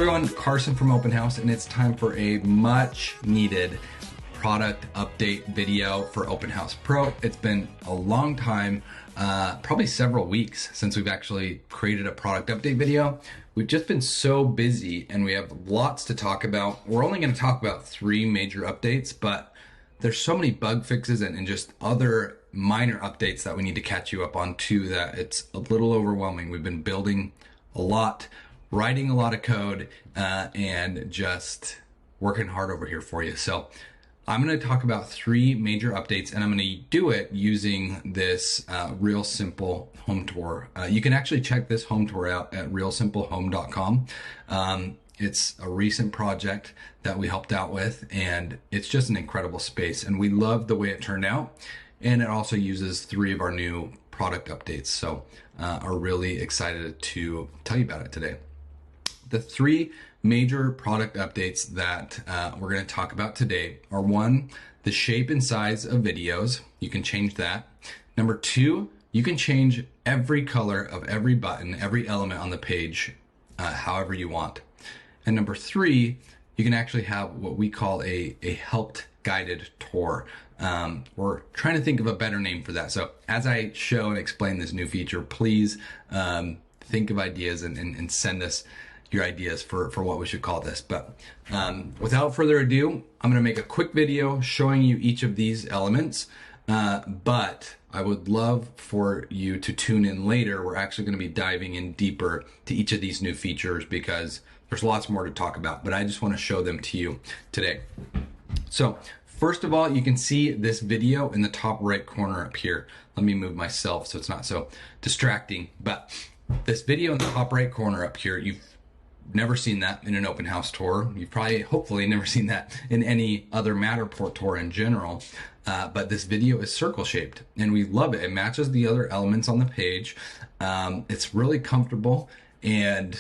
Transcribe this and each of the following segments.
everyone, Carson from Openhaus, and it's time for a much needed product update video for Openhaus Pro. It's been a long time, probably several weeks since we've actually created a product update video. We've just been so busy and we have lots to talk about. We're only going to talk about 3 major updates, but there's so many bug fixes and just other minor updates that we need to catch you up on too that it's a little overwhelming. We've been building a lot, writing a lot of code, and just working hard over here for you. So I'm going to talk about 3 major updates, and I'm going to do it using this real simple home tour. You can actually check this home tour out at realsimplehome.com. It's a recent project that we helped out with, and it's just an incredible space, and we love the way it turned out. And it also uses 3 of our new product updates. So are really excited to tell you about it today. The 3 major product updates that we're going to talk about today are: 1, the shape and size of videos. You can change that. Number 2, you can change every color of every button, every element on the page, however you want. And number 3, you can actually have what we call a helped guided tour. We're trying to think of a better name for that. So as I show and explain this new feature, please think of ideas and send us your ideas for what we should call this. But without further ado, I'm going to make a quick video showing you each of these elements. But I would love for you to tune in later. We're actually going to be diving in deeper to each of these new features because there's lots more to talk about, but I just want to show them to you today. So first of all, you can see this video in the top right corner up here. Let me move myself so it's not so distracting. But this video in the top right corner up here, you've never seen that in an Openhaus tour. You've probably, hopefully, never seen that in any other Matterport tour in general. But this video is circle shaped and we love it. It matches the other elements on the page. It's really comfortable and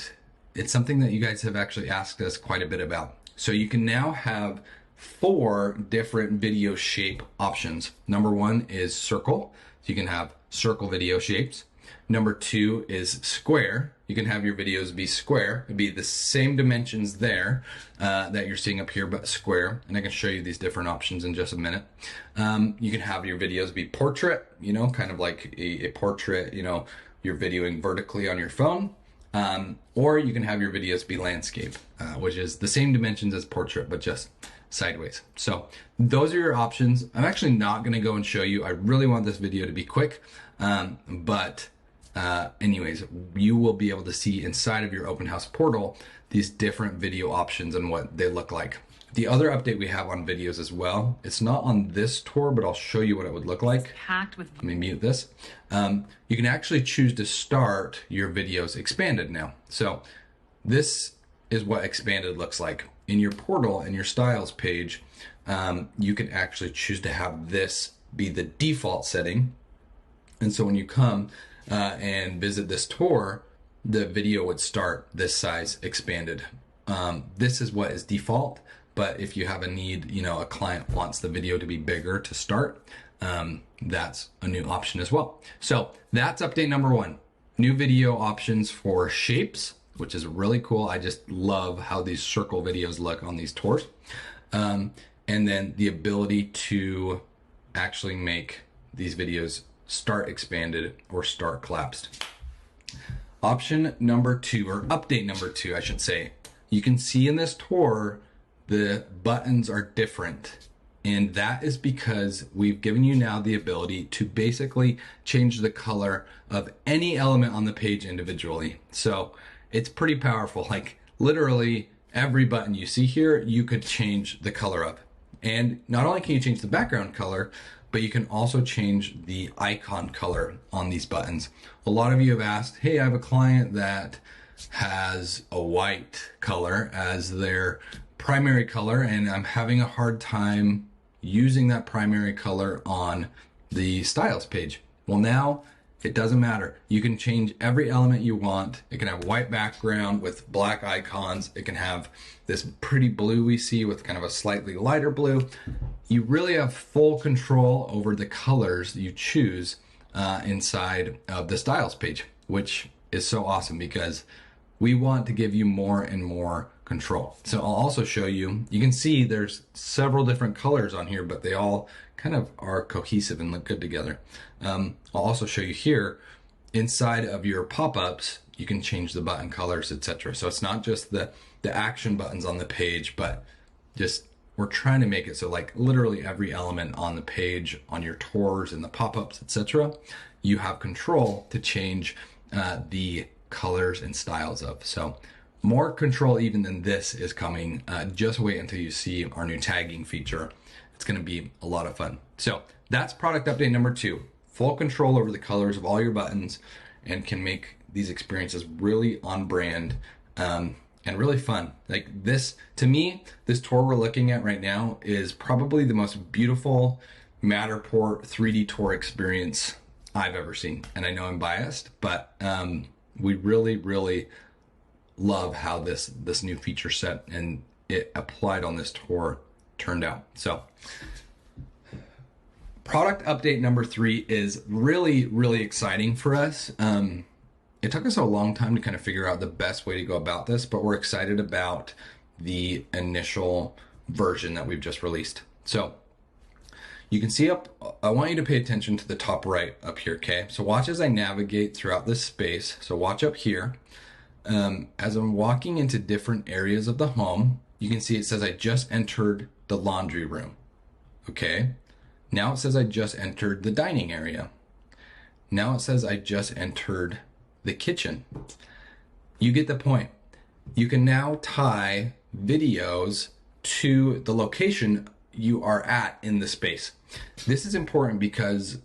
it's something that you guys have actually asked us quite a bit about. So you can now have 4 different video shape options. Number 1 is circle. So you can have circle video shapes. Number 2 is square. You can have your videos be square. It'd be the same dimensions there that you're seeing up here, but square. And I can show you these different options in just a minute. You can have your videos be portrait, kind of like a portrait, you're videoing vertically on your phone. Or you can have your videos be landscape, which is the same dimensions as portrait, but just sideways. So those are your options. I'm actually not going to go and show you. I really want this video to be quick. Anyways, you will be able to see inside of your Openhaus portal these different video options and what they look like. The other update we have on videos as well, it's not on this tour, but I'll show you what it would look like. Let me mute this. You can actually choose to start your videos expanded now. So this is what expanded looks like. In your portal and your styles page, you can actually choose to have this be the default setting. And so when you come and visit this tour, the video would start this size expanded. This is what is default. But if you have a need, a client wants the video to be bigger to start, that's a new option as well. So that's update number 1. New video options for shapes, which is really cool. I just love how these circle videos look on these tours. And then the ability to actually make these videos start expanded or start collapsed. Option number 2, or update number 2, I should say. You can see in this tour, the buttons are different, and that is because we've given you now the ability to basically change the color of any element on the page individually. So it's pretty powerful. Like literally every button you see here, you could change the color of. And not only can you change the background color, but you can also change the icon color on these buttons. A lot of you have asked, hey, I have a client that has a white color as their primary color and I'm having a hard time using that primary color on the styles page. Well, now it doesn't matter. You can change every element you want. It can have white background with black icons. It can have this pretty blue we see with kind of a slightly lighter blue. You really have full control over the colors you choose inside of the styles page, which is so awesome because We want to give you more and more control. So I'll also show you, you can see there's several different colors on here, but they all kind of are cohesive and look good together. I'll also show you here, inside of your pop-ups, you can change the button colors, etc. So it's not just the action buttons on the page, but just we're trying to make it so like literally every element on the page, on your tours and the pop-ups, etc., you have control to change the colors and styles of. So more control even than this is coming. Just wait until you see our new tagging feature. It's going to be a lot of fun. So that's product update number 2. Full control over the colors of all your buttons, and can make these experiences really on brand and really fun. Like this, to me, this tour we're looking at right now is probably the most beautiful Matterport 3D tour experience I've ever seen. And I know I'm biased, but we really, really love how this new feature set and it applied on this tour turned out. So product update number 3 is really, really exciting for us. It took us a long time to kind of figure out the best way to go about this, but we're excited about the initial version that we've just released. So you can see up, I want you to pay attention to the top right up here, okay? So watch as I navigate throughout this space. So watch up here. As I'm walking into different areas of the home, you can see it says I just entered the laundry room, okay? Now it says I just entered the dining area. Now it says I just entered the kitchen. You get the point. You can now tie videos to the location you are at in the space. This is important because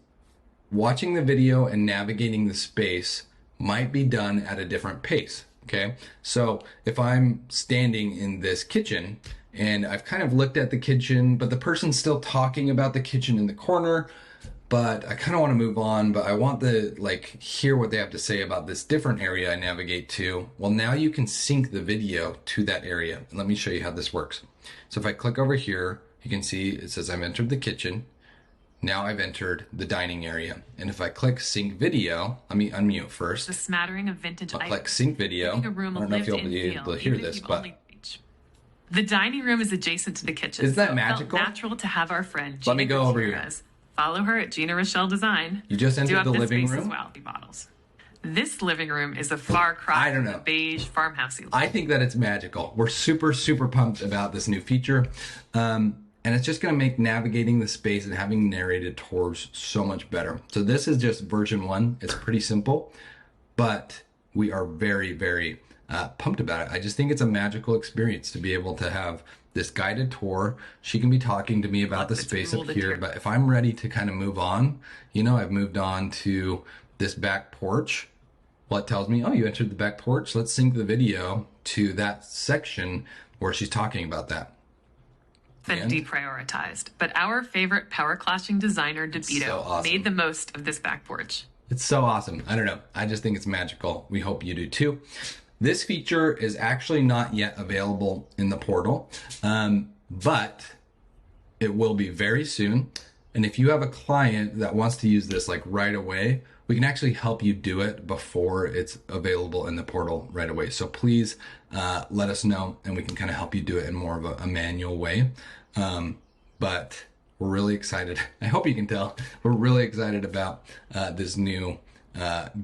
watching the video and navigating the space might be done at a different pace, okay? So if I'm standing in this kitchen and I've kind of looked at the kitchen, but the person's still talking about the kitchen in the corner, but I kind of want to move on, but I want to like hear what they have to say about this different area I navigate to. Well, now you can sync the video to that area. And let me show you how this works. So if I click over here, you can see it says I've entered the kitchen. Now I've entered the dining area. And if I click sync video, let me unmute first. The smattering of vintage I'll click sync video. I don't know if you'll be able to hear this, but the dining room is adjacent to the kitchen. Isn't that magical? It felt natural to have our friend Gina Let me go over here. Follow her at Gina Rochelle Design. You just entered the living room? As well. Bottles. This living room is a far cry from the beige farmhousey look. I think that it's magical. We're super, super pumped about this new feature. And it's just going to make navigating the space and having narrated tours so much better. So this is just version 1. It's pretty simple, but we are very, very pumped about it. I just think it's a magical experience to be able to have this guided tour. She can be talking to me about the space up here, but if I'm ready to kind of move on, you know, I've moved on to this back porch. Well, it tells me, oh, you entered the back porch. Let's sync the video to that section where she's talking about that. And deprioritized, but our favorite power clashing designer, DeVito, made the most of this back porch. It's so awesome. I don't know. I just think it's magical. We hope you do too. This feature is actually not yet available in the portal, but it will be very soon. And if you have a client that wants to use this like right away, we can actually help you do it before it's available in the portal right away. So please let us know and we can kind of help you do it in more of a manual way. But we're really excited. I hope you can tell. We're really excited about this new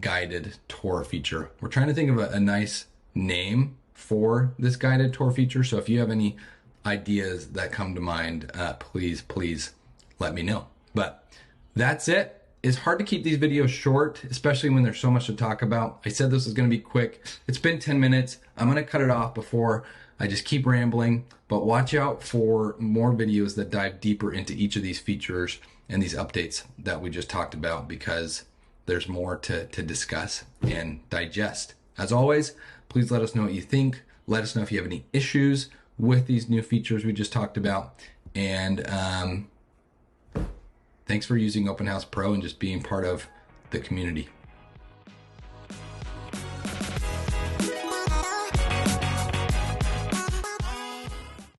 guided tour feature. We're trying to think of a nice name for this guided tour feature. So if you have any ideas that come to mind, please let me know. But that's it. It's hard to keep these videos short, especially when there's so much to talk about. I said this was going to be quick. It's been 10 minutes. I'm going to cut it off before I just keep rambling, but watch out for more videos that dive deeper into each of these features and these updates that we just talked about, because there's more to discuss and digest. As always, please let us know what you think. Let us know if you have any issues with these new features we just talked about. And thanks for using Openhaus Pro and just being part of the community.